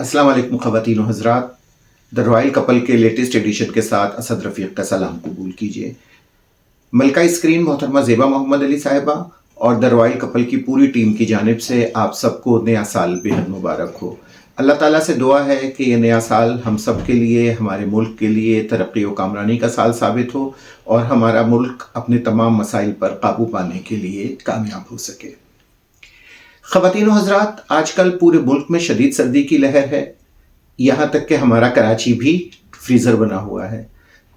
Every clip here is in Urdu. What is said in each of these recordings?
السلام علیکم خواتین و حضرات، دا رائل کپل کے لیٹسٹ ایڈیشن کے ساتھ اسد رفیق کا سلام قبول کیجیے۔ ملکہ اسکرین محترمہ زیبا محمد علی صاحبہ اور دا رائل کپل کی پوری ٹیم کی جانب سے آپ سب کو نیا سال بے حد مبارک ہو۔ اللہ تعالیٰ سے دعا ہے کہ یہ نیا سال ہم سب کے لیے، ہمارے ملک کے لیے ترقی و کامرانی کا سال ثابت ہو اور ہمارا ملک اپنے تمام مسائل پر قابو پانے کے لیے کامیاب ہو سکے۔ خواتین و حضرات، آج کل پورے ملک میں شدید سردی کی لہر ہے، یہاں تک کہ ہمارا کراچی بھی فریزر بنا ہوا ہے۔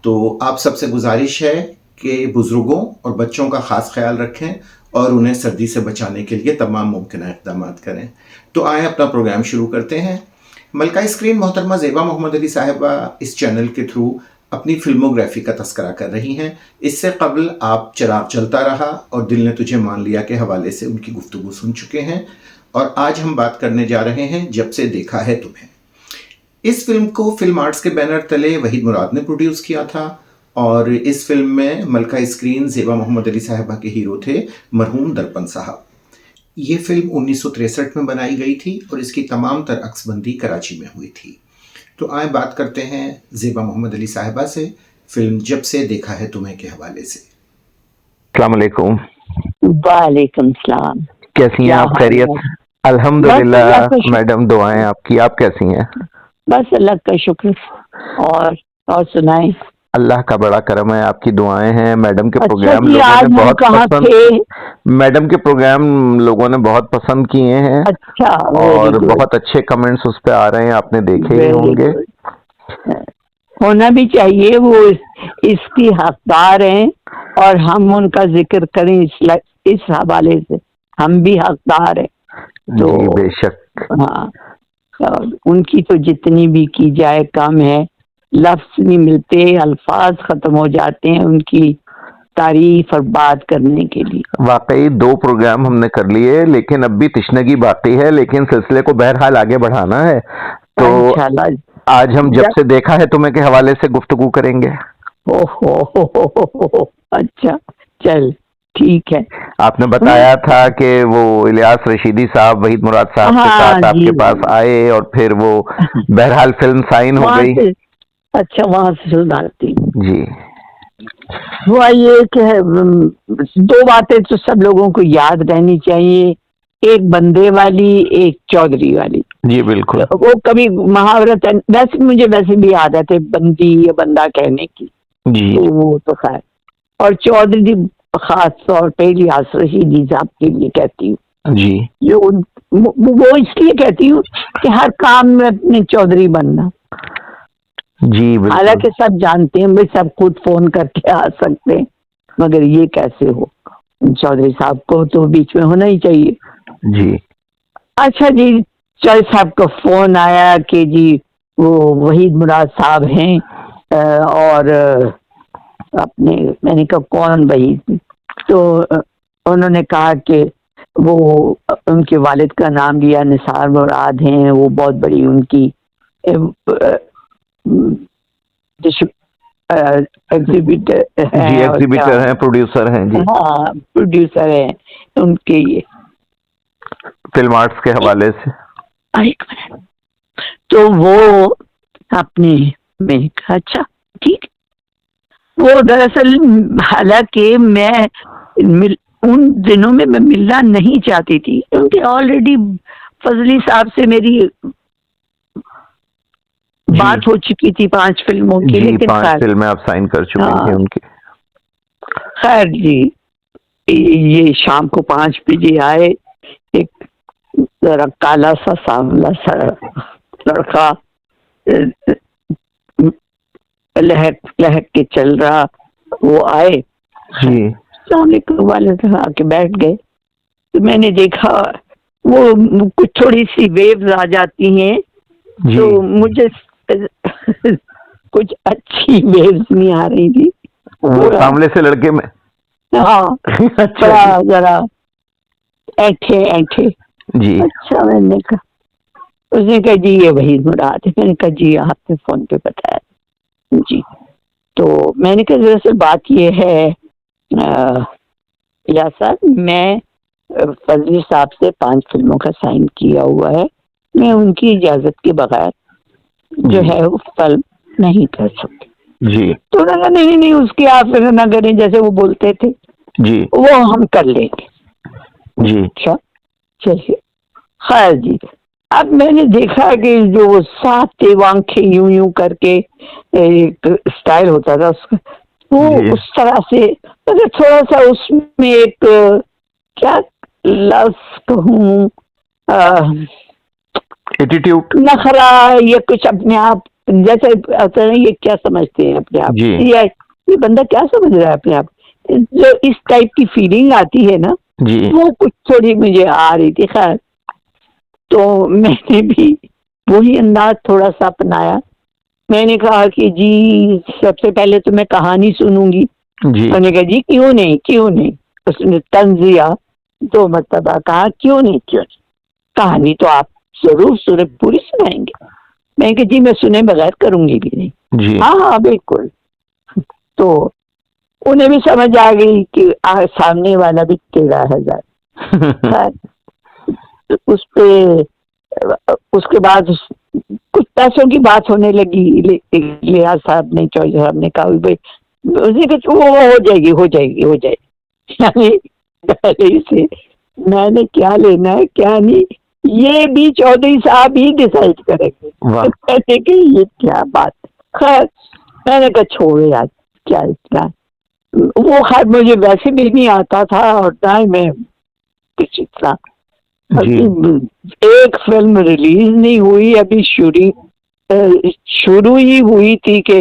تو آپ سب سے گزارش ہے کہ بزرگوں اور بچوں کا خاص خیال رکھیں اور انہیں سردی سے بچانے کے لیے تمام ممکنہ اقدامات کریں۔ تو آئیں اپنا پروگرام شروع کرتے ہیں۔ ملکہ اسکرین محترمہ زیبا محمد علی صاحبہ اس چینل کے تھرو اپنی فلموگرافی کا تذکرہ کر رہی ہیں۔ اس سے قبل آپ چراغ چلتا رہا اور دل نے تجھے مان لیا کے حوالے سے ان کی گفتگو سن چکے ہیں، اور آج ہم بات کرنے جا رہے ہیں جب سے دیکھا ہے تمہیں۔ اس فلم کو فلم آرٹس کے بینر تلے وحید مراد نے پروڈیوس کیا تھا، اور اس فلم میں ملکہ اسکرین زیبا محمد علی صاحبہ کے ہیرو تھے مرحوم درپن صاحب۔ یہ فلم 1963 میں بنائی گئی تھی اور اس کی تمام تر عکس بندی کراچی میں ہوئی تھی۔ تو آئیں بات کرتے ہیں زیبا محمد علی صاحبہ سے فلم جب سے دیکھا ہے تمہیں کے حوالے سے۔ السلام علیکم۔ وعلیکم السلام۔ کیسی ہیں آپ؟ خیریت؟ الحمدللہ میڈم، دعائیں آپ کی۔ آپ کیسی ہیں؟ بس اللہ کا شکر۔ اور سنائیں؟ اللہ کا بڑا کرم ہے، آپ کی دعائیں ہیں۔ میڈم کے پروگرام جی، لوگوں نے بہت پسند، میڈم کے پروگرام لوگوں نے بہت پسند کیے ہیں، اچھا، اور بہت اچھے کمنٹس اس پہ آ رہے ہیں، آپ نے دیکھے ہی ہوں گے۔ ہونا بھی چاہیے، وہ اس کی حقدار ہیں اور ہم ان کا ذکر کریں اس حوالے سے ہم بھی حقدار ہیں۔ تو جی بے شک، ہاں، ان کی تو جتنی بھی کی جائے کم ہے، لفظ نہیں ملتے، الفاظ ختم ہو جاتے ہیں ان کی تعریف اور بات کرنے کے لیے۔ واقعی 2 پروگرام ہم نے کر لیے، لیکن اب بھی تشنگی باقی ہے، لیکن سلسلے کو بہرحال آگے بڑھانا ہے۔ تو انشاءاللہ آج ہم جب سے دیکھا ہے تمہیں کے حوالے سے گفتگو کریں گے۔ اچھا، چل ٹھیک ہے۔ آپ نے بتایا تھا کہ وہ الیاس رشیدی صاحب وحید مراد صاحب کے ساتھ آپ کے پاس آئے، اور پھر وہ بہرحال فلم سائن ہو گئی۔ اچھا، وہاں سے سناتی جی۔ ہوا یہ کہ 2 باتیں تو سب لوگوں کو یاد رہنی چاہیے، ایک بندے والی، ایک چودھری والی۔ جی بالکل۔ وہ کبھی محاورت، ویسے بھی عادت ہے بندی یا بندہ کہنے کی، جی وہ تو خیر۔ اور چودھری خاص طور پہ الیاس رشیدی صاحب کے لیے کہتی ہوں، جی، جو وہ اس لیے کہتی ہوں کہ ہر کام میں اپنے چودھری بننا۔ جی بالکل۔ حالانکہ سب جانتے ہیں، میں سب خود فون کر کے آ سکتے ہیں، مگر یہ کیسے ہو؟ چودھری صاحب کو تو بیچ میں ہونا ہی چاہیے۔ جی اچھا جی، چودھری صاحب کا فون آیا کہ جی وہ وحید مراد صاحب ہیں، اور اپنے، میں نے کہا کون وحید؟ تو انہوں نے کہا کہ وہ ان کے والد کا نام لیا، نثار مراد ہیں، وہ بہت بڑی ان کی ایگزیبیٹر ہیں، پروڈیوسر ہیں۔ جی ہاں، پروڈیوسر ہیں ان کے، یہ فلم آرٹس کے حوالے سے۔ ایک منٹ، تو وہ اپنے میں کہا اچھا ٹھیک۔ وہ دراصل حالانکہ میں ان دنوں میں ملنا نہیں چاہتی تھی، کیونکہ آلریڈی فضلی صاحب سے میری بات ہو چکی تھی 5 فلموں کی، لیکن 5 فلمیں آپ سائن کر چکے ہیں ان کی۔ خیر جی، یہ شام کو 5 بجے آئے، ایک ذرا کالا سا سانولا سا لڑکا، لہک کے چل رہا، وہ آئے، جی السلام علیکم والے آ کے بیٹھ گئے۔ تو میں نے دیکھا وہ کچھ تھوڑی سی ویوز آ جاتی ہیں، تو مجھے کچھ اچھی ویوز نہیں آ رہی تھی۔ وہ سامنے سے لڑکے میں، ہاں، ذرا اینٹھے۔ جی اچھا، میں نے کہا، اس نے کہا جی یہ وحید مراد ہے۔ میں نے کہا جی آپ نے فون پہ بتایا جی۔ تو میں نے کہا دراصل بات یہ ہے یا صاحب، میں فضلی صاحب سے 5 فلموں کا سائن کیا ہوا ہے، میں ان کی اجازت کے بغیر جو ہے وہ فلم نہیں کر سکتی. جی تو انہوں نے کہا نہیں نہیں اس کی آپ فکر نہ کریں، جیسے وہ بولتے تھے جی وہ ہم کر لیں گے. جی اچھا چلیے خیر جی. اب میں نے دیکھا کہ جو 7 آنکھیں یوں یوں کر کے ایک اسٹائل ہوتا تھا اس کا، وہ جی اس طرح سے مگر تھوڑا سا اس میں ایک کیا لفظ کہوں ایٹیٹیوڈ. نخرا یا کچھ اپنے آپ جیسے یہ کیا سمجھتے ہیں اپنے آپ، جی یہ بندہ کیا سمجھ رہا ہے اپنے آپ، جو اس ٹائپ کی فیلنگ آتی ہے نا جی وہ کچھ تھوڑی مجھے آ رہی تھی. خیر تو میں نے بھی وہی انداز تھوڑا سا اپنایا. میں نے کہا کہ جی سب سے پہلے تو میں کہانی سنوں گی. جی میں نے کہا جی کیوں نہیں کیوں نہیں. اس نے طنزیہ 2 مرتبہ کہا کیوں نہیں کیوں نہیں، کہانی تو آپ ضرور سنیں، پوری سنائیں گے. میں نے کہا جی میں سنے بغیر کروں گی بھی نہیں. جی ہاں ہاں بالکل. تو انہیں بھی سمجھ آ گئی کہ سامنے والا بھی ٹیڑھا ہے ذرا. اس پہ اس کے بعد کچھ پیسوں کی بات ہونے لگی. لیاز صاحب نے چوہدری صاحب نے کہا کہ وہ ہو جائے گی ہو جائے گی ہو جائے گی. یعنی پہلے ہی سے میں نے کیا لینا ہے کیا نہیں یہ بھی چودھری صاحب ہی ڈسائڈ کریں گے. واہ کہ یہ کیا بات. خیر میں نے کہا چھوڑے یار کیا اتنا، وہ خیر مجھے ویسے بھی نہیں آتا تھا اور نہ ہی میں کسی طرح. جی ایک فلم ریلیز نہیں ہوئی ابھی، شروع ہی ہوئی تھی کہ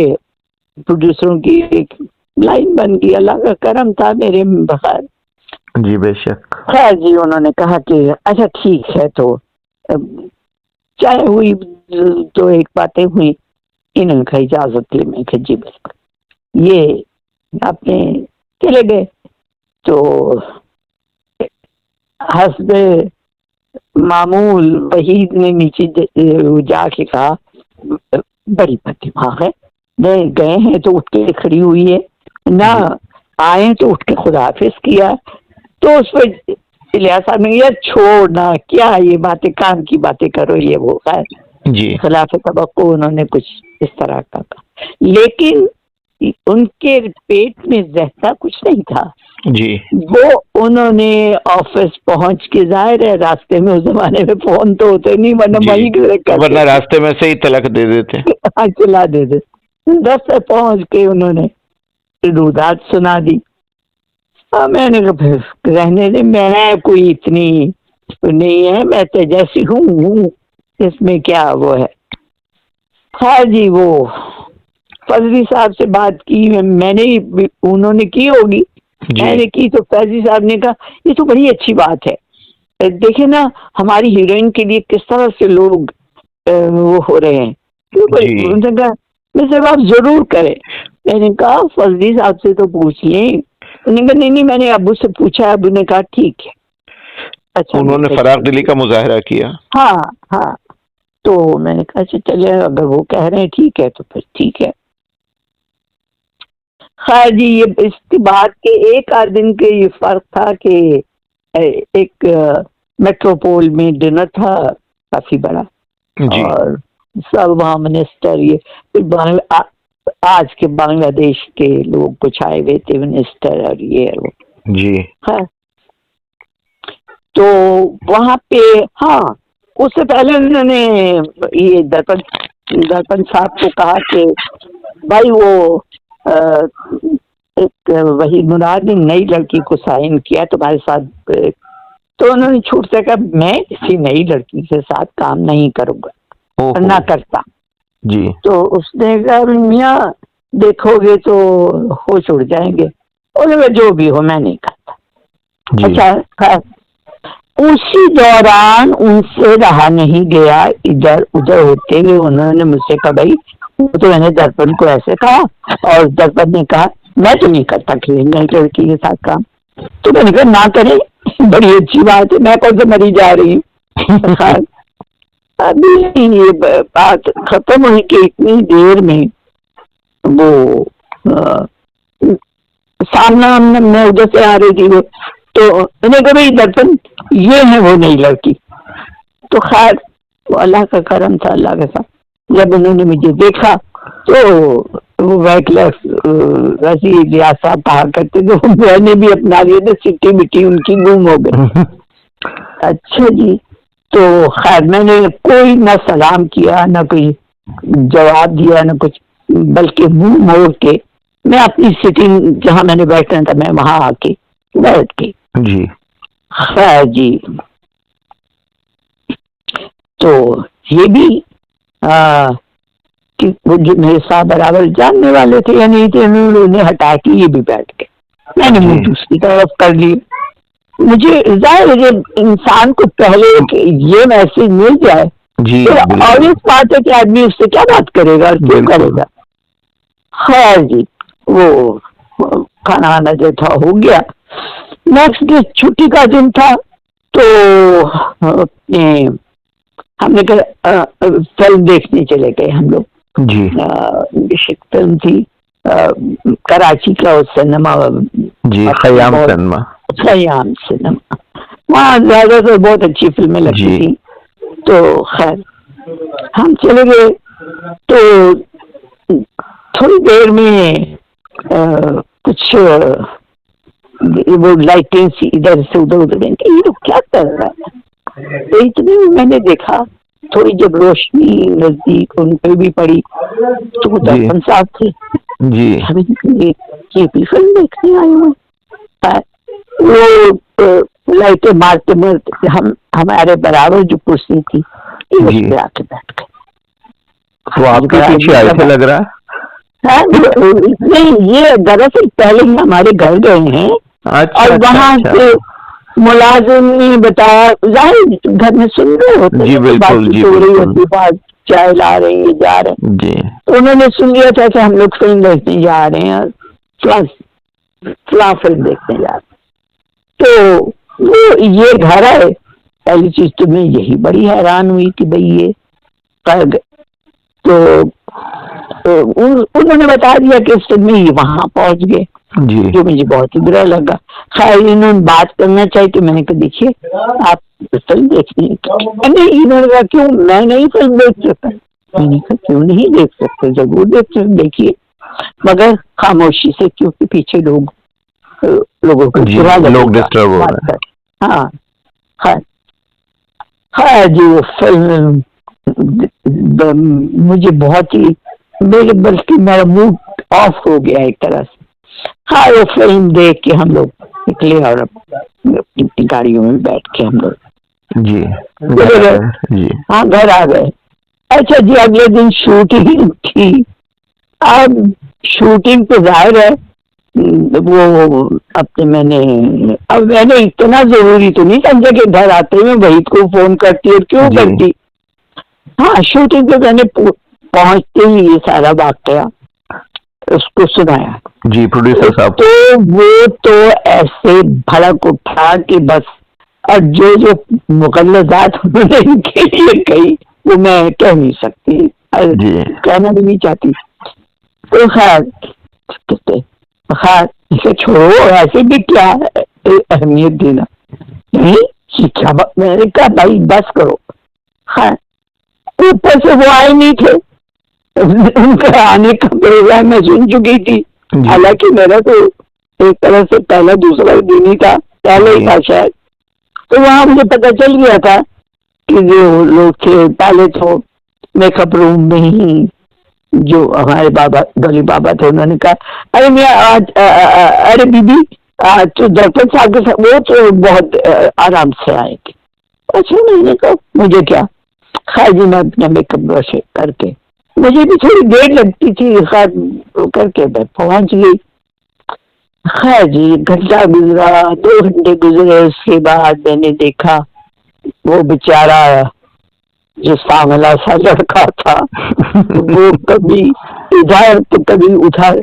پروڈیوسروں کی ایک لائن بن گئی. اللہ کا کرم تھا میرے بغیر. جی بے شک. خیر جی انہوں نے کہا کہ اچھا ٹھیک ہے. تو چاہے ہوئی تو ایک باتیں ہوئی. انہوں نے کہا اجازت لے. میں کہ جی بالکل. یہ اپنے چلے گئے. تو حسب معمول وحید نے نیچے جا کے کہا بڑی بددماغ ہے، گئے ہیں تو اٹھ کے کھڑی ہوئی ہے، نہ آئے تو اٹھ کے خدا حافظ کیا. تو اس پہ الیاس صاحب نے یار چھوڑنا کیا یہ باتیں کام کی باتیں کرو یہ وہ. خیر جی خلاف توقع انہوں نے کچھ اس طرح کا کہا، لیکن ان کے پیٹ میں زہتا کچھ نہیں تھا. جی وہ انہوں نے آفس پہنچ کے، ظاہر ہے راستے میں اس زمانے میں فون تو ہوتے نہیں ورنہ جی وہیں ورنہ راستے میں سے ہی طلاق دے دیتے. چلا دے دے. دفتر پہنچ کے انہوں نے رودات سنا دی. میں نے کہا پھر رہنے دے، میں کوئی اتنی نہیں ہے، میں تو جیسی ہوں اس میں کیا وہ ہے. خیر جی وہ فضلی صاحب سے بات کی میں نے، انہوں نے کی ہوگی میں نے کی. تو فضلی صاحب نے کہا یہ تو بڑی اچھی بات ہے، دیکھیں نا ہماری ہیروئن کے لیے کس طرح سے لوگ وہ ہو رہے ہیں. جی انہوں نے کہا میں سے آپ ضرور کریں. میں نے کہا فضلی صاحب سے تو پوچھ لیں. انہوں نے کہا نہیں میں نے ابو سے پوچھا. ابو نے کہا ٹھیک ہے. اچھا انہوں نے فراغ دلی کا مظاہرہ کیا. ہاں ہاں. تو میں نے کہا اچھا چلے اگر وہ کہہ رہے ہیں ٹھیک ہے تو پھر ٹھیک ہے. خیر جی یہ اس کی بات کے ایک آدھ دن کے یہ فرق تھا کہ ایک میٹروپول میں ڈنر تھا کافی بڑا، جی اور سب وہاں منسٹر یہ آج کے بنگلہ دیش کے لوگ کچھ آئے ہوئے تھے، منسٹر اور یہ وہ. جی ہاں تو وہاں پہ ہاں اس سے پہلے انہوں نے یہ درپن صاحب کو کہا کہ بھائی وہ ایک وحید مراد نے نئی لڑکی کو سائن کیا تمہارے ساتھ. تو انہوں نے چھوٹ سے کہا میں کسی نئی لڑکی کے ساتھ کام نہیں کروں گا، نہ کرتا. جی تو اس نے کہا میاں دیکھو گے تو ہوش اڑ جائیں گے. اور جو بھی ہو میں نہیں کرتا. جی اچھا اسی دوران ان سے رہا نہیں گیا، ادھر ادھر ہوتے ہوئے انہوں نے مجھ سے کہا بھائی وہ تو میں نے درپن کو ایسے کہا، اور درپن نے کہا میں تو نہیں کرتا کہ نئی لڑکی کے ساتھ کام. تو میں نے کہا نہ کرے بڑی اچھی بات ہے، میں کون سے مری جا رہی ہوں. ابھی یہ بات ختم ہوئی کہ اتنی دیر میں وہ سامنا میں ادھر سے آ رہی تھی وہ، تو انہیں کہا بھائی درپن یہ ہے وہ نئی لڑکی. تو خیر وہ اللہ کا کرم تھا، اللہ کے ساتھ. جب انہوں نے مجھے دیکھا تو وہ ویٹلس ویسی ریاض صاحب کہا کرتے تھے، میں نے بھی اپنا لیے تو سٹی مٹی ان کی گم ہو گئی. اچھا جی. تو خیر میں نے کوئی نہ سلام کیا نہ کوئی جواب دیا نہ کچھ، بلکہ منہ موڑ کے میں اپنی سٹنگ جہاں میں نے بیٹھنا تھا میں وہاں آ کے بیٹھ کے. جی. خیر جی. تو یہ بھی کہ وہ جو میرے ساتھ برابر جاننے والے تھے یا نہیں تھے، انہوں نے ہٹا کے یہ بھی بیٹھ گئے. میں نے منہ دوسری طرف کر لی. مجھے ظاہر ہے جب انسان کو پہلے یہ میسج مل جائے جی اور اس بات ہے کہ آدمی اس سے کیا بات کرے گا اور کیوں کرے گا. خیر جی. وہ کھانا وانا جو تھا ہو گیا. نیکسٹ ڈے چھٹی کا دن تھا تو ہم نے فلم دیکھنے چلے گئے ہم لوگ. جی. فلم تھی کراچی کا سنیما. جی خیام سنیما. خیام سنیما وہاں زیادہ تر بہت اچھی فلمیں لگتی تھیں. تو خیر ہم چلے گئے تو تھوڑی دیر میں کچھ وہ لائٹیں ادھر سے ادھر ادھر یہ لوگ کیا کر رہا ہے. تو اتنے میں میں نے دیکھا تھوڑی جب روشنی نزدیک ان پہ بھی پڑی تو وہ درپن صاحب تھے. جی. یہ بھی فلم دیکھنے آئے ہوئے. وہ لائٹیں مارتے مارتے ہمارے برابر جو کرسی تھی اس پہ آ کے بیٹھ گئے. وہ آپ کے پیچھے آئے تھے لگ رہا ہے. نہیں یہ دراصل پہلے ہی ہمارے گھر گئے ہیں اور وہاں سے ملازم نے بتایا. ظاہر گھر میں سن رہے ہوتے بات ہو رہی ہوتی، بات چائے لا رہے ہیں جا رہے ہیں. جی. تو انہوں نے سن لیا تھا کہ ہم لوگ فلم دیکھنے جا رہے ہیں، فلاں فلم دیکھنے جا رہے ہیں. تو وہ یہ گھر ہے. پہلی چیز تو میں یہی بڑی حیران ہوئی کہ بھئی یہ کر گئے. تو انہوں نے بتا دیا کہ اس میں وہاں پہنچ گئے. جی. جو مجھے بہت ہی برا لگا. خیر انہوں نے بات کرنا چاہیے تو میں نے کہا دیکھیے آپ فلم دیکھنی نہیں. انہوں نے کہا کیوں میں نہیں فلم دیکھ سکتا. میں نے کہا کیوں نہیں دیکھ سکتے، ضرور دیکھیے مگر خاموشی سے، کیونکہ پیچھے لوگوں کو برا لوگ ڈسٹرب ہو رہے ہیں. ہاں ہاں جی. وہ فلم مجھے بہت ہی بلکہ میرا موڈ آف ہو گیا ایک طرح سے. ہاں وہ فلم دیکھ کے ہم لوگ نکلے اور اپنی گاڑیوں میں بیٹھ کے ہم لوگ جی ہاں گھر آ گئے. اچھا جی. اگلے دن شوٹنگ تھی. اب شوٹنگ تو ظاہر ہے وہ اپنے میں نے اتنا ضروری تو نہیں سمجھا کہ گھر آتے میں وحید کو فون کرتی اور کیوں کرتی. ہاں شوٹنگ پہ میں نے پہنچتے ہی یہ سارا واقعہ اس کو سنایا. جی پروڈیوسر صاحب. تو وہ تو ایسے بھڑک اٹھا کہ بس، اور جو مغلظات انہوں نے ان کے لیے کہی وہ میں کہہ نہیں سکتی، کہنا بھی نہیں چاہتی. تو خیر اسے چھوڑو، ایسے بھی کیا اہمیت دینا. نہیں کیا میں نے کہا بھائی بس کرو. خیر اوپر سے وہ آئے نہیں تھے. ان کا آنے کا پروگرام میں سن چکی تھی. حالانکہ میرا تو ایک طرح سے پہلا دوسرا دن ہی تھا، پہلے ہی تھا شاید. تو وہاں مجھے پتہ چل گیا تھا کہ جو لوگ تھے پہلے تو میک اپ روم میں ہی جو ہمارے بابا گلی بابا تھے انہوں نے کہا ارے میں آج ارے بی بی تو درپن صاحب کے ساتھ وہ تو بہت آرام سے آئے تھے. اچھا میں نے کہا مجھے کیا. خیر جی میں اپنا میک اپ برش کر کے، مجھے بھی تھوڑی دیر لگتی تھی، خیر کر کے میں پہنچ گئی. خیر جی گھنٹہ گزرا، 2 گھنٹے گزرے. اس کے بعد میں نے دیکھا وہ بیچارہ جو سانولا سا لڑکا تھا وہ کبھی ادھر تو کبھی ادھر،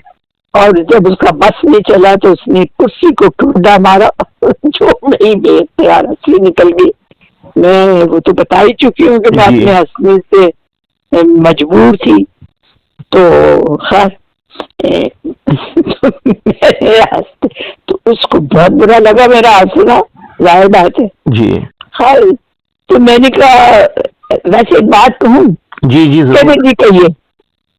اور جب اس کا بس نہیں چلا تو اس نے کرسی کو ٹھنڈا مارا جو میری بے اختیار ہنسی نکل گئی. میں وہ تو بتا ہی چکی ہوں کہ میں اپنے ہنسنے سے مجبور تھی. تو خیر تو اس کو بہت برا لگا میرا ہنسنا، ظاہر بات ہے. جی. خیر تو میں نے کہا ویسے ایک بات کہوں، جی جی کہتے ضرور. جی کہیے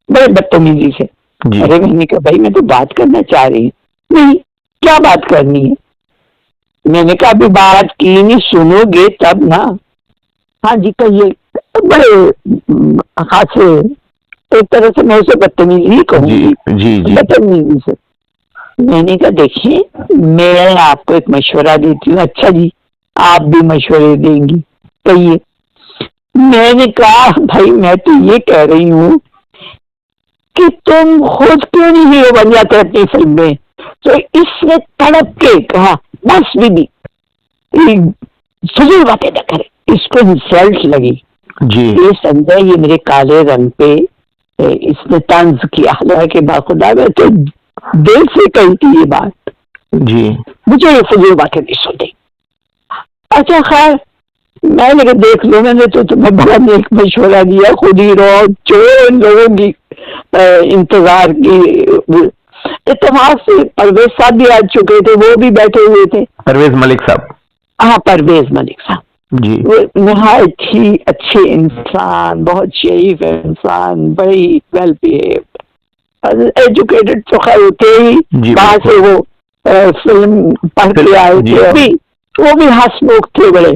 بڑے بدتمیزی سے. جی ارے میں نے کہا بھائی میں تو بات کرنا چاہ رہی ہوں. نہیں، کیا بات کرنی ہے؟ میں نے کہا ابھی بات کی نہیں، سنو گے تب نا. ہاں جی کہیے. بڑے خاصے ایک طرح سے میں اسے بدتمیزی ہی کہوں جی گی، جی جی بدتمیزی سے. میں نے کہا دیکھیے میں آپ کو ایک مشورہ دیتی ہوں. اچھا جی آپ بھی مشورے دیں گی، کہیے. میں نے کہا بھائی میں تو یہ کہہ رہی ہوں کہ تم خود کیوں نہیں ہیرو بن جاتے اپنی فلم میں؟ تو اس نے تڑپ کے کہا بس بھی فضول باتیں نہ کرے. اس کو انسلٹ لگی. جی یہ سمجھا یہ میرے کالے رنگ پہ اس نے طنز کیا. حالانکہ باخدا میں تو دل سے کہی تھی یہ بات. جی مجھے یہ فضول باتیں نہیں سنی. اچھا خیر میں نے کہا دیکھ لو، میں نے تو تمہیں بڑا نیک مشورہ دیا، خود ہی رہو. جو ان لوگوں کی انتظار کی اتفاق سے پرویز صاحب بھی آ چکے تھے، وہ بھی بیٹھے ہوئے تھے. پرویز ملک صاحب. ہاں پرویز ملک صاحب. جی وہ نہایت ہی اچھے انسان، بہت شریف انسان، بڑی ویل بہیوڈ، ایجوکیٹڈ تو خیر ہوتے ہی. جی وہاں سے وہ فلم پڑھ کے آئے جی. تھے. وہ بھی ہنسمکھ تھے بڑے.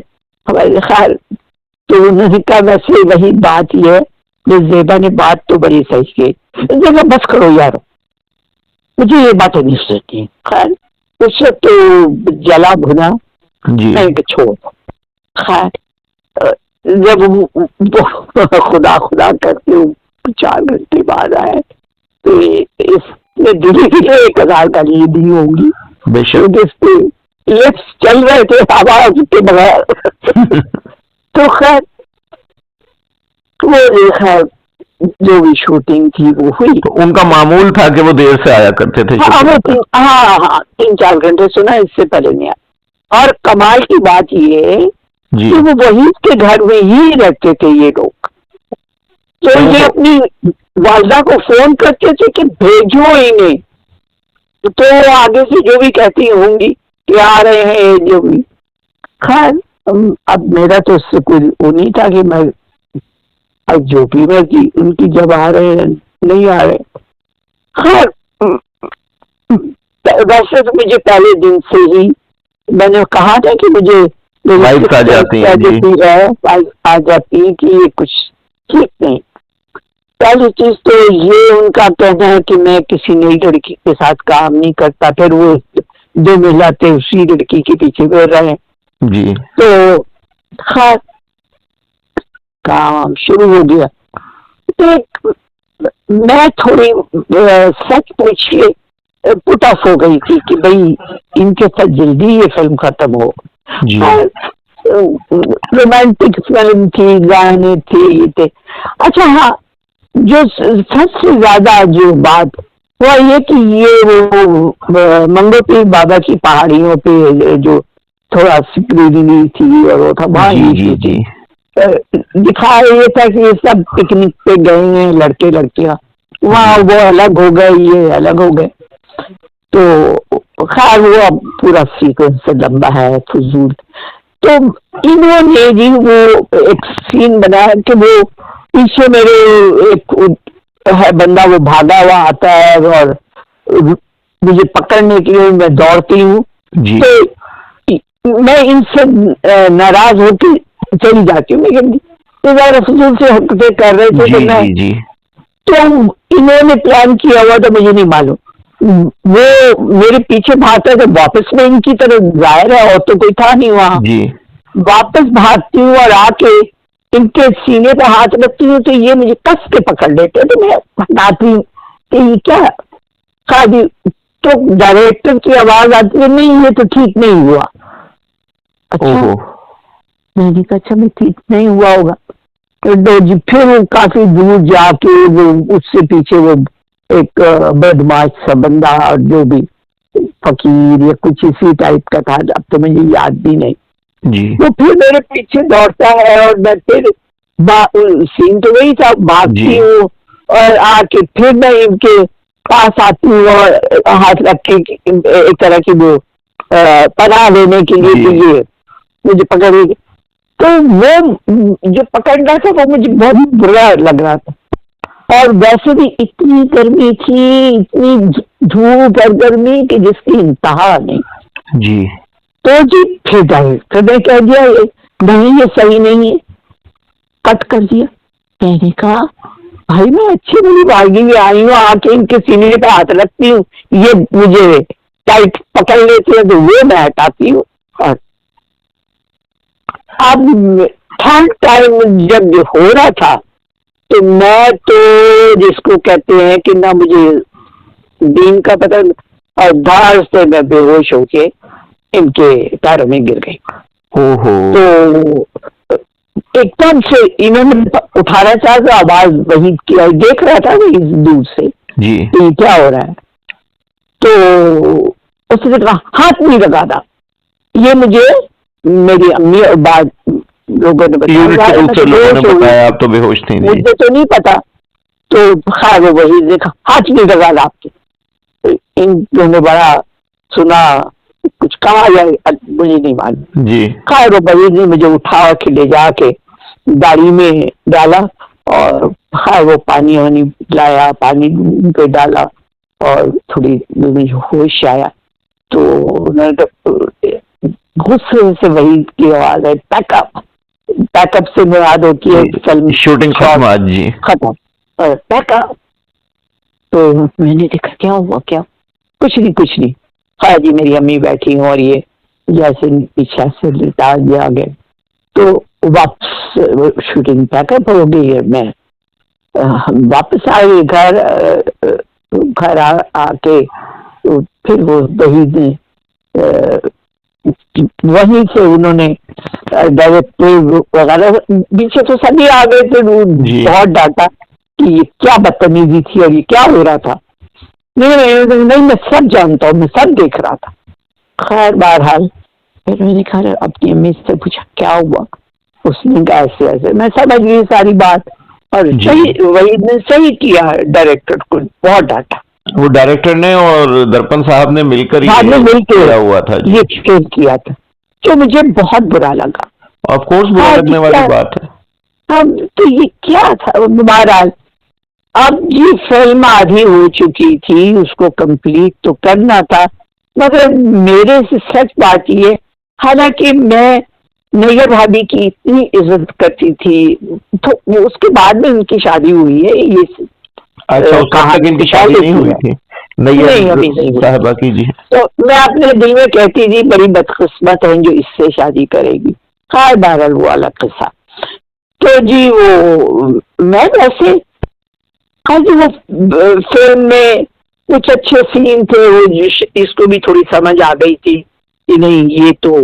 خیر تو انہوں نے کہا ویسے وہی بات یہ ہے کہ زیبا نے بات تو بڑی صحیح کی. زیبا بس کرو یار، مجھے یہ باتیں نہیں سنتی. خیر اس وقت تو جلا بھنا جی میں کہ چھوڑ. خیر جب خدا خدا کرتے 4 گھنٹے بعد آئے تو اس نے دلی کے 1000 کا لیے دی ہوں گی. بے شک. اس پہ لفٹ چل رہے تھے آواز کے بغیر. تو خیر وہ خیر جو بھی شوٹنگ تھی وہ ہوئی. ان کا معمول تھا کہ وہ دیر سے آیا کرتے تھے. ہاں 3-4 گھنٹے سنا، اس سے پہلے نہیں آیا. اور کمال کی بات یہ جی کہ وہ وحید کے گھر میں ہی رہتے تھے یہ لوگ. تو یہ اپنی والدہ کو فون کرتے تھے کہ بھیجو انہیں، تو وہ آگے سے جو بھی کہتی ہوں گی کہ آ رہے ہیں جو بھی. خیر اب میرا تو اس سے کوئی وہ نہیں تھا کہ میں اب جو بھی مرضی ان کی جب آ رہے ہیں نہیں آ رہے. خیر ویسے تو مجھے پہلے دن سے ہی میں نے کہا تھا کہ مجھے وائبس آ جاتی ہیں. جی آ جاتی ہے کہ یہ کچھ ٹھیک نہیں. پہلی چیز تو یہ ان کا کہنا ہے کہ میں کسی نئی لڑکی کے ساتھ کام نہیں کرتا. پھر وہ جو ملاتے اسی لڑکی کے پیچھے پڑ رہے ہیں. جی تو خیر کام شروع ہو گیا. ایک میں تھوڑی سچ پوچھیے پٹ آف ہو گئی تھی کہ بھئی ان کے ساتھ جلدی یہ فلم ختم ہو. جی رومانٹک فلم تھی، گانے تھے یہ تھے. اچھا ہاں جو سب سے زیادہ جو بات وہ یہ کہ یہ وہ منگو پیر بابا کی پہاڑیوں پہ جو تھوڑا سکریننگ تھی اور وہ تھا وہاں جی جی تھی. جی دکھایا یہ تھا کہ یہ سب پکنک پہ گئے ہیں لڑکے لڑکیاں، وہاں وہ الگ ہو گئے یہ الگ ہو گئے. تو خیر وہ اب پورا سیکوینس لمبا ہے فضول. تو انہوں نے جی وہ ایک سین بنایا کہ وہ پیچھے میرے ایک ہے بندہ وہ بھاگا ہوا آتا ہے اور مجھے پکڑنے کے لیے میں دوڑتی ہوں. جی تو میں ان سے ناراض ہو کے چلی جاتی ہوں. فضول سے حرکتیں کر رہے تھے تو میں جی جی تو انہوں نے پلان کیا ہوا تو مجھے نہیں معلوم. وہ میرے پیچھے بھاگتا تھا واپس میں ان کی طرف ظاہر ہے اور تو کوئی تھا نہیں وہاں. جی واپس بھاگتی ہوں اور آ کے ان کے سینے پہ ہاتھ رکھتی ہوں تو یہ مجھے کس کے پکڑ لیتے. تو میں ہٹاتی ہوں کہ یہ کیا خالی. تو ڈائریکٹر کی آواز آتی ہے نہیں یہ تو ٹھیک نہیں ہوا. اچھا میں نے کہا اچھا میں ٹھیک نہیں ہوا ہوگا. پھر وہ کافی دور جا کے وہ اس سے پیچھے وہ ایک بدماش سا بندہ اور جو بھی فقیر یا کچھ اسی ٹائپ کا تھا اب تو مجھے یاد بھی نہیں. جی وہ پھر میرے پیچھے دوڑتا ہے اور میں پھر سین تو وہی تھا بھاگتی ہوں اور آ کے پھر میں ان کے پاس آتی ہوں اور ہاتھ رکھ کے ایک طرح کی وہ پناہ لینے کے لیے تو یہ مجھے پکڑ لی. تو وہ جو پکڑنا تھا وہ مجھے بہت برا لگ رہا تھا. اور ویسے بھی اتنی گرمی تھی, اتنی دھوپ اور گرمی کہ جس کی انتہا نہیں. جی تو جی پھر ڈائریکٹر نے کہہ دیا نہیں یہ صحیح نہیں ہے, کٹ کر دیا. میں نے کہا بھائی میں اچھی بڑی بھاگی ہوئی آئی ہوں, آ کے ان کے سینے پہ ہاتھ رکھتی ہوں, یہ مجھے ٹائٹ پکڑ لیتے ہیں تو وہ میں ہٹاتی ہوں. اور اب تھرڈ ٹائم جب ہو رہا تھا تو میں تو جس کو کہتے ہیں کہ نہ مجھے دین کا پتہ, اور دھار سے میں بے ہوش ہو کے ان کے پیروں میں گر گئی. تو ایک دم سے انہوں نے اٹھانا چاہا تو آواز وہی کیا, دیکھ رہا تھا وہی دور سے جی کیا ہو رہا ہے. تو اس نے کہا ہاتھ نہیں لگانا. یہ مجھے میری امی اور بعد لوگوں نے بتایا, آپ تو بے ہوش تھیں. مجھے تو نہیں پتا. تو خیر وہی دیکھا ہاتھ نہیں لگانا آپ کے. ان نے بڑا سنا کچھ کہا یا مجھے نہیں معلوم. جی خیر وہی نے مجھے اٹھا کے لے جا کے گاڑی میں ڈالا اور خیر وہ پانی وانی لایا, پانی پہ ڈالا اور تھوڑی مجھے ہوش آیا. تو غصے سے وہی کی آواز ہے پیک اپ. پیک اپ سے مراد ہوتی ہے فلم شوٹنگ ختم آج. جی ختم پیک اپ. تو میں نے دیکھا کیا ہوا, کیا کچھ نہیں. ہاں جی میری امی بیٹھی ہوں اور یہ جیسے پیچھے سے لٹا دیا گیا. تو واپس شوٹنگ پیک اپ ہو گئی ہے. میں واپس آئی گھر آ کے پھر وہ وہی وہیں سے انہوں نے ڈائریکٹر وغیرہ پیچھے تو سبھی آ گئے تھے, بہت ڈانٹا کہ یہ کیا بدتمیزی تھی اور یہ کیا ہو رہا تھا. نہیں میں سب جانتا ہوں, میں سب دیکھ رہا تھا. خیر بہرحال پھر میں نے کہا اپنی امی سے پوچھا کیا ہوا. اس نے کہا ایسے ایسے. میں سمجھ گئی ساری بات اور صحیح وہی نے صحیح کیا. ڈائریکٹر کو بہت ڈانٹا. وہ ڈائریکٹر نے اور درپن صاحب نے مل کر ہوا تھا یہ فیل کیا تھا جو مجھے بہت برا لگا. آف کورس برا لگنے والی بات ہے. اب تو یہ کیا تھا. بہرحال اب یہ فلم آدھی ہو چکی تھی, اس کو کمپلیٹ تو کرنا تھا. مگر میرے سے سچ بات یہ, حالانکہ میں نیہ بھابھی کی اتنی عزت کرتی تھی, تو اس کے بعد میں ان کی شادی ہوئی ہے. یہ اچھا ان کی شادی نہیں ہوئی تھی نہیں ابھی نہیں صاحبہ کی. جی تو میں اپنے دل میں کہتی تھی بڑی بدقسمت ہے جو اس سے شادی کرے گی. خیر بہرحال وہ الگ قصہ. تو جی وہ میں ویسے ہاں جی وہ فلم میں کچھ اچھے سین تھے, وہ اس کو بھی تھوڑی سمجھ آ گئی تھی کہ نہیں یہ تو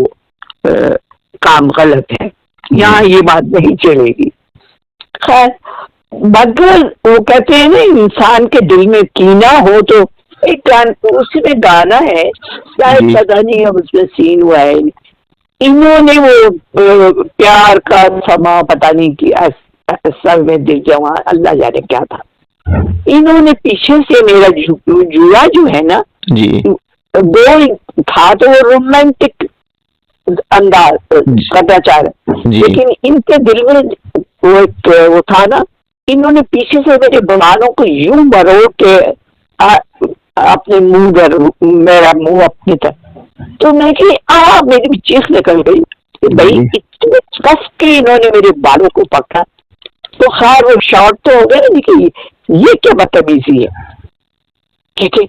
کام غلط ہے, یہاں یہ بات نہیں چلے گی. خیر مگر وہ کہتے ہیں نا انسان کے دل میں کینہ ہو تو ایک اس میں گانا ہے شاید پتا نہیں اب اس میں سین ہوا ہے. انہوں نے وہ پیار کا سما پتا نہیں کیا سر میں دل جوان اللہ جانے کیا تھا. انہوں نے پیچھے سے میرا جوا جو ہے نا جی وہ تھا تو وہ رومانٹک انداز کداچار, لیکن ان کے دل میں وہ تھا نا, انہوں نے پیچھے سے میرے بالوں کو یوں مروڑ کے اپنے منہ میرا منہ اپنی طرف. تو میں کہ میری بھی چیخ نکل گئی کہ بھائی اتنے کس کے انہوں نے میرے بالوں کو پکڑا. تو خیر وہ شارٹ تو ہو گیا لیکن یہ کیا بدتمیزی ہے. ٹھیک ہے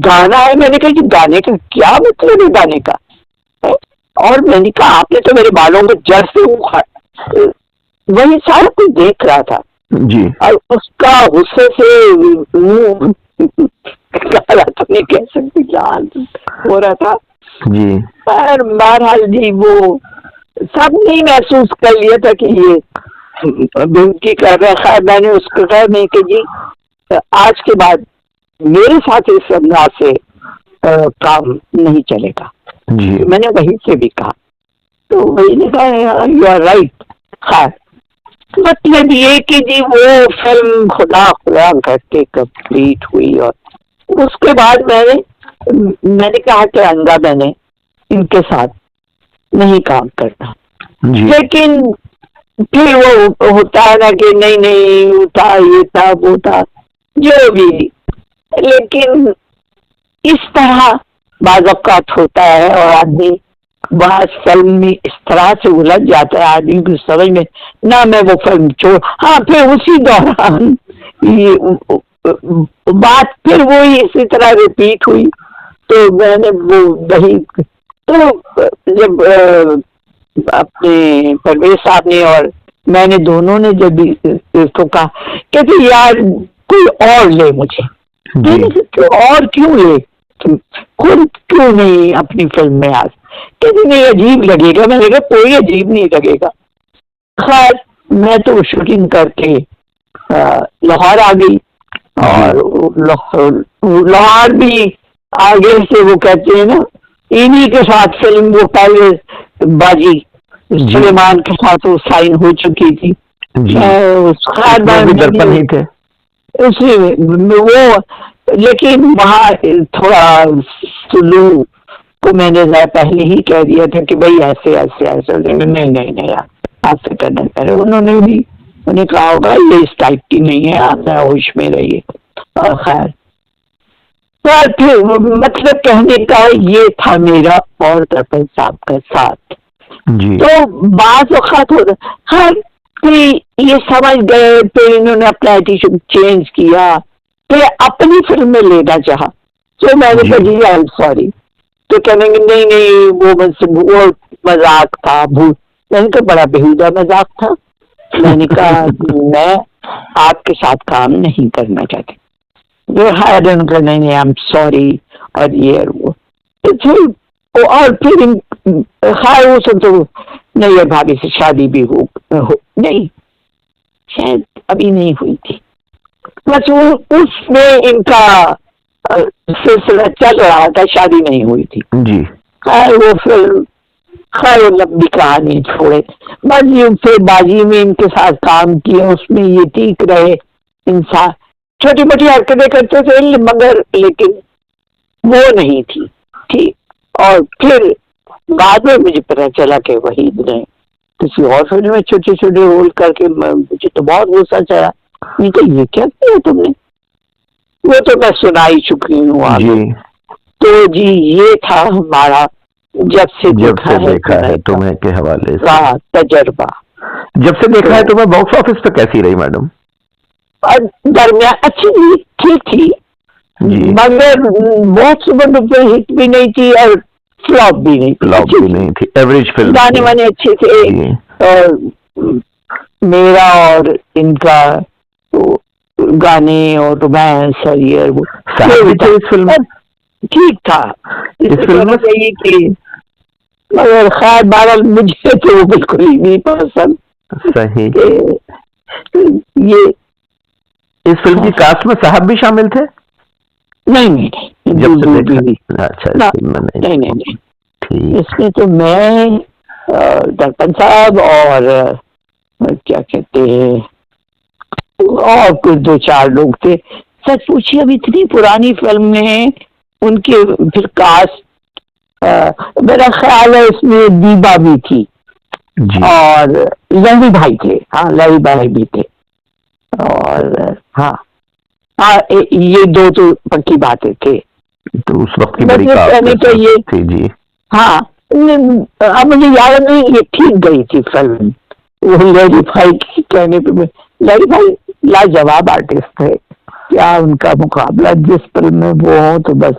گانا ہے, میں نے کہا کہ گانے کا کیا مطلب ہے گانے کا. اور میں نے کہا آپ نے تو میرے بالوں کو جڑ سے وہی سارا کچھ دیکھ رہا تھا جی, اور اس کا غصے سے میں کہہ سکتی جان ہو رہا تھا جی. پر بہرحال جی وہ سب نے محسوس کر لیا تھا کہ یہ بنتی کر رہا. خیر میں نے اس کو کہا نہیں کہ جی آج کے بعد میرے ساتھ اس انداز سے کام نہیں چلے گا. میں نے وہیں سے بھی کہا تو وہی نے کہا یو آر رائٹ. خیر مطلب یہ کہ جی وہ فلم خدا کر کے کمپلیٹ ہوئی اور اس کے بعد میں نے کہا کہ آئندہ میں نے ان کے ساتھ نہیں کام کرنا. جی لیکن پھر وہ ہوتا ہے نا کہ نہیں نہیں وہ تھا یہ تھا وہ تھا جو بھی، لیکن اس طرح بعض اوقات ہوتا ہے اور آدمی بعض فلم میں اس طرح سے الجھ جاتا ہے آدمی کو سمجھ میں نہ میں وہ فلم چھوڑ. ہاں پھر اسی دوران یہ بات پھر وہی اسی طرح ریپیٹ ہوئی تو میں نے وہ وہی تو جب اپنے پرویز صاحب نے اور میں نے دونوں نے جب اس کو کہا کہتے یار کوئی اور لے مجھے، میں نے کہا اور کیوں لے، خود کیوں نہیں اپنی فلم میں آج، کہتے نہیں عجیب لگے گا. میں نے کہا کوئی عجیب نہیں لگے گا. خیر میں تو شوٹنگ کر کے لاہور آ گئی اور لاہور بھی آگے سے وہ کہتے ہیں نا انہی کے ساتھ فلم وہ پہلے باجی سلیمان کے ساتھ وہ سائن ہو چکی تھی. درپن ہی تھے اسی وہ، لیکن وہاں تھوڑا سلو کو میں نے پہلے ہی کہہ دیا تھا کہ بھائی ایسے ایسے ایسے نہیں نہیں نہیں ایسے کرنا پڑے. انہوں نے بھی انہیں کہا ہوگا یہ اس ٹائپ کی نہیں ہے، آپ ہوش میں رہیے. اور خیر پھر مطلب کہنے کا یہ تھا میرا اور درپن صاحب کا ساتھ. تو بعض اوقات ہر یہ سمجھ گئے پھر انہوں نے اپنا ایٹیٹیوڈ چینج کیا پھر اپنی فلم میں لینا چاہا تو میں نے کہا جی آئی ایم سوری. تو کہنے گے نہیں نہیں وہ مجھ سے وہ مذاق تھا میں نے کہا بڑا بےہودہ مذاق تھا. میں نے کہا میں آپ کے ساتھ کام نہیں کرنا چاہتی. نہیں نہیں آئی ایم سوری اور یہ وہ اور پھر خیر وہ سب تو نہیں ہے بھابھی سے شادی بھی ہو نہیں شاید ابھی نہیں ہوئی تھی بس اس میں ان کا سلسلہ چل رہا تھا، شادی نہیں ہوئی تھی. جی خیر وہ پھر خیر وہ لمبی کہانی چھوڑے بس یہ پھر باجی میں ان کے ساتھ کام کیا اس میں یہ ٹھیک رہے انسان چھوٹی موٹی حرکتیں کرتے تھے مگر لیکن وہ نہیں تھی ٹھیک. اور پھر بعد میں مجھے پتا چلا کہ وحید نے کسی اور فلم میں چھوٹے چھوٹے رول کر کے مجھے تو بہت غصہ چڑھا. میں کہ یہ کیا کیا تم نے، وہ تو میں سنا ہی چکی ہوں آگے. تو جی یہ تھا ہمارا جب سے دیکھا ہے تمہیں کے حوالے سے تجربہ. جب سے دیکھا ہے تمہیں باکس آفس پہ کیسی رہی میڈم؟ درمیان اچھی تھی ٹھیک تھی مگر بہت سپر ڈپر ہٹ بھی نہیں تھی اور فلاپ بھی نہیں تھی ایوریج فلم. گانے وانے اچھے تھے اور میرا اور ان کا گانے اور رومانس اور یہ فلم ٹھیک تھا. اس فلم میں چاہیے کہ مگر خیر بہرحال مجھے تو بالکل ہی نہیں پسند. صحیح. یہ اس فلم کی کاسٹ میں صاحب بھی شامل تھے؟ نہیں اچھا نہیں اس میں تو میں درپن صاحب اور کیا کہتے ہیں اور کچھ دو چار لوگ تھے. سچ پوچھیے اب اتنی پرانی فلم میں ان کے پھر کاسٹ میرا خیال ہے اس میں دیبا بھی تھی اور لہری بھائی تھے. ہاں لہری بھائی بھی تھے اور ہاں یہ دو تو پکی باتیں تھے. تو اس وقت کی بڑی تھی جی. ہاں اب مجھے یاد نہیں یہ ٹھیک گئی تھی فلم وہ لہری بھائی کے کہنے پہ. لہری بھائی لاجواب آرٹسٹ تھے، کیا ان کا مقابلہ جس فلم میں وہ ہو تو بس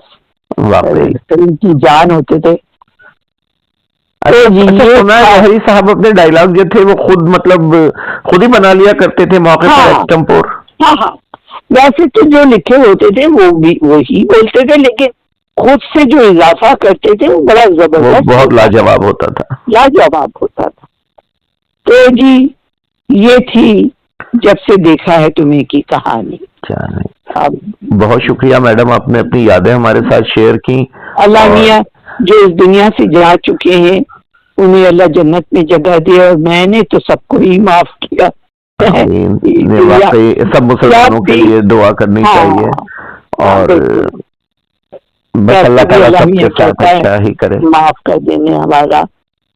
فلم کی جان ہوتے تھے. لہری صاحب اپنے ڈائلاگ جو تھے وہ خود مطلب خود ہی بنا لیا کرتے تھے موقع پر ایکسٹمپور. ہاں ویسے تو جو لکھے ہوتے تھے وہ بھی وہی بولتے تھے لیکن خود سے جو اضافہ کرتے تھے وہ بڑا زبردست بہت لاجواب ہوتا تھا. تو جی یہ تھی جب سے دیکھا ہے تمہیں کی کہانی. بہت شکریہ میڈم، آپ نے اپنی یادیں ہمارے ساتھ شیئر کی. اللہ میاں جو اس دنیا سے جا چکے ہیں انہیں اللہ جنت میں جگہ دے اور میں نے تو سب کو ہی معاف کیا. واقعی سب مسلمانوں کے لیے دعا کرنی چاہیے اور بس اللہ تعالیٰ سب کے ساتھ اچھا ہی کرے. معاف کر دینے ہمارا